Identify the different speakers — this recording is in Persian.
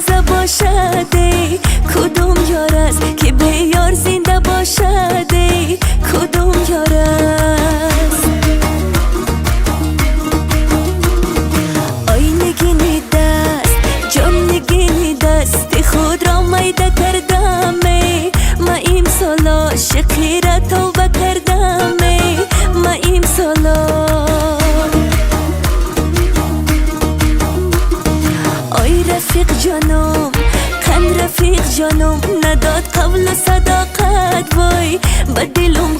Speaker 1: تازه باشد ای کدوم یار است که به یار زنده باشد ای کدوم یار است آی نگینی دست جان نگینی دست خود را میده کردم ای ما امسال عاشقی را توبه کردم ای ما امسال آی رفیق جانم کن رفیق جانم نداد قبل صداقت وای به دلم